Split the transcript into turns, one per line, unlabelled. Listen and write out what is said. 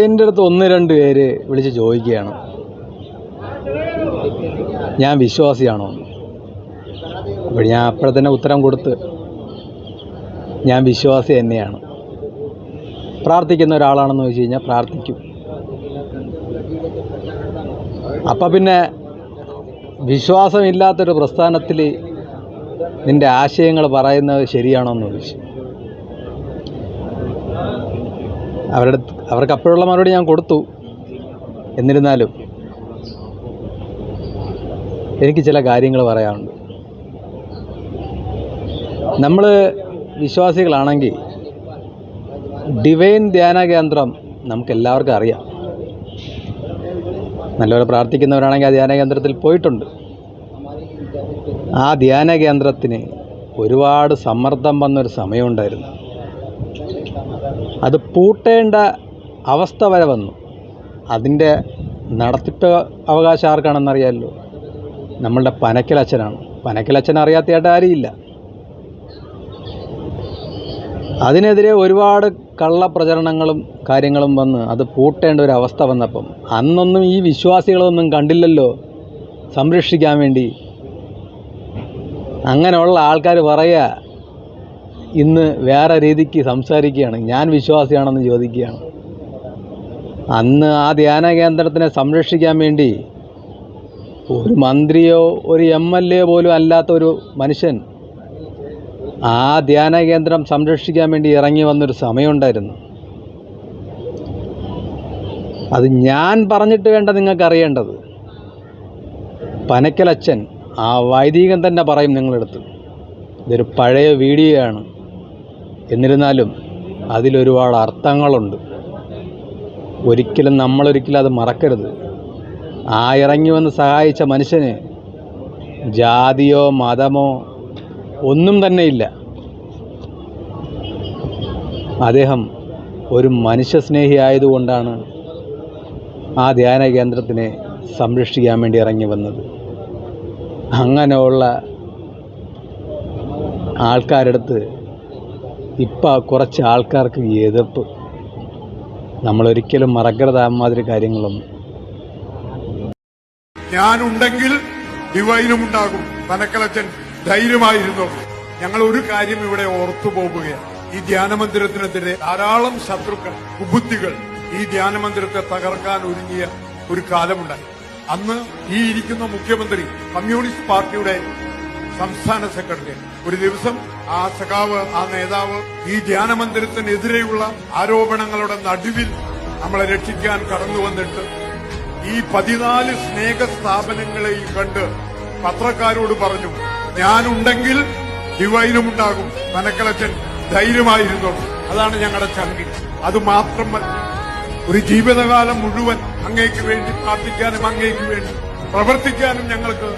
എൻ്റെ അടുത്ത് ഒന്ന് രണ്ട് പേര് വിളിച്ച് ചോദിക്കുകയാണ്, ഞാൻ വിശ്വാസിയാണോ എന്ന്. അപ്പോൾ ഞാൻ അപ്പോഴെ തന്നെ ഉത്തരം കൊടുത്ത്, ഞാൻ വിശ്വാസി തന്നെയാണ്. പ്രാർത്ഥിക്കുന്ന ഒരാളാണെന്ന് വെച്ച് കഴിഞ്ഞാൽ പ്രാർത്ഥിക്കും. അപ്പം പിന്നെ വിശ്വാസമില്ലാത്തൊരു പ്രസ്ഥാനത്തിൽ നിൻ്റെ ആശയങ്ങൾ പറയുന്നത് ശരിയാണോ എന്ന് ചോദിച്ചു. അവർക്ക് അപ്പോഴുള്ള മറുപടി ഞാൻ കൊടുത്തു. എന്നിരുന്നാലും എനിക്ക് ചില കാര്യങ്ങൾ പറയാനുണ്ട്. നമ്മൾ വിശ്വാസികളാണെങ്കിൽ ഡിവൈൻ ധ്യാന കേന്ദ്രം നമുക്കെല്ലാവർക്കും അറിയാം. നല്ലപോലെ പ്രാർത്ഥിക്കുന്നവരാണെങ്കിൽ ആ ധ്യാന കേന്ദ്രത്തിൽ പോയിട്ടുണ്ട്. ആ ധ്യാന കേന്ദ്രത്തിന് ഒരുപാട് സമ്മർദ്ദം വന്നൊരു സമയമുണ്ടായിരുന്നു. അത് പൂട്ടേണ്ട അവസ്ഥ വരെ വന്നു. അതിൻ്റെ നടത്തിപ്പ് അവകാശം ആർക്കാണെന്നറിയാമല്ലോ, നമ്മളുടെ പനക്കലച്ഛനാണ്. പനക്കലച്ഛൻ അറിയാത്തതായിട്ട് ആരുമില്ല. അതിനെതിരെ ഒരുപാട് കള്ളപ്രചരണങ്ങളും കാര്യങ്ങളും വന്ന് അത് പൂട്ടേണ്ട ഒരു അവസ്ഥ വന്നപ്പം അന്നൊന്നും ഈ വിശ്വാസികളൊന്നും കണ്ടില്ലല്ലോ സംരക്ഷിക്കാൻ വേണ്ടി. അങ്ങനെയുള്ള ആൾക്കാർ പറയുക ഇന്ന് വേറെ രീതിക്ക് സംസാരിക്കുകയാണ്, ഞാൻ വിശ്വാസിയാണെന്ന് ചോദിക്കുകയാണ്. അന്ന് ആ ധ്യാന കേന്ദ്രത്തിനെ സംരക്ഷിക്കാൻ വേണ്ടി ഒരു മന്ത്രിയോ ഒരു MLA പോലും അല്ലാത്ത ഒരു മനുഷ്യൻ ആ ധ്യാന കേന്ദ്രം സംരക്ഷിക്കാൻ വേണ്ടി ഇറങ്ങി വന്നൊരു സമയമുണ്ടായിരുന്നു. അത് ഞാൻ പറഞ്ഞിട്ട് വേണ്ട നിങ്ങൾക്ക് അറിയേണ്ടത്. പനക്കലച്ഛൻ ആ വൈദികൻ തന്നെ പറയും നിങ്ങളെടുത്ത്. ഇതൊരു പഴയ വീഡിയോ ആണ്. എന്നിരുന്നാലും അതിലൊരുപാട് അർത്ഥങ്ങളുണ്ട്. നമ്മളൊരിക്കലും അത് മറക്കരുത്. ആ ഇറങ്ങി വന്ന് സഹായിച്ച മനുഷ്യന് ജാതിയോ മതമോ ഒന്നും തന്നെ ഇല്ല. അദ്ദേഹം ഒരു മനുഷ്യസ്നേഹി ആയതുകൊണ്ടാണ് ആ ധ്യാന കേന്ദ്രത്തിനെ സംരക്ഷിക്കാൻ വേണ്ടി ഇറങ്ങി വന്നത്. അങ്ങനെയുള്ള ആൾക്കാരെടുത്ത് ഇപ്പം കുറച്ച് ആൾക്കാർക്ക് എതിർപ്പ്. നമ്മളൊരിക്കലും മറക്കരുത് അമ്മാതിരി കാര്യങ്ങളൊന്നും.
ഞാനുണ്ടെങ്കിൽ ഡിവൈനും ഉണ്ടാകും. പനക്കലച്ഛൻ ധൈര്യമായിരുന്നു. ഞങ്ങൾ ഒരു കാര്യം ഇവിടെ ഓർത്തു പോവുകയാണ്. ഈ ധ്യാനമന്ദിരത്തിനെതിരെ ധാരാളം ശത്രുക്കൾ, കുബുദ്ധികൾ ഈ ധ്യാനമന്ദിരത്തെ തകർക്കാൻ ഒരുങ്ങിയ ഒരു കാലമുണ്ടായി. അന്ന് ഈ ഇരിക്കുന്ന മുഖ്യമന്ത്രി കമ്മ്യൂണിസ്റ്റ് പാർട്ടിയുടെ സംസ്ഥാന സെക്രട്ടറി. ഒരു ദിവസം ആ സഖാവ്, ആ നേതാവ് ഈ ധ്യാനമന്ദിരത്തിനെതിരെയുള്ള ആരോപണങ്ങളുടെ നടുവിൽ നമ്മളെ രക്ഷിക്കാൻ കടന്നു വന്നിട്ട് ഈ 14 സ്നേഹ സ്ഥാപനങ്ങളെയും കണ്ട് പത്രക്കാരോട് പറഞ്ഞു, ഞാനുണ്ടെങ്കിൽ ഡിവൈനുമുണ്ടാകും. പനക്കലച്ഛൻ ധൈര്യമായിരുന്നു. അതാണ് ഞങ്ങളുടെ ചങ്കി. അതുമാത്രമല്ല, ഒരു ജീവിതകാലം മുഴുവൻ അങ്ങേക്ക് വേണ്ടി പ്രാർത്ഥിക്കാനും അങ്ങേക്ക് വേണ്ടി പ്രവർത്തിക്കാനും ഞങ്ങൾക്ക്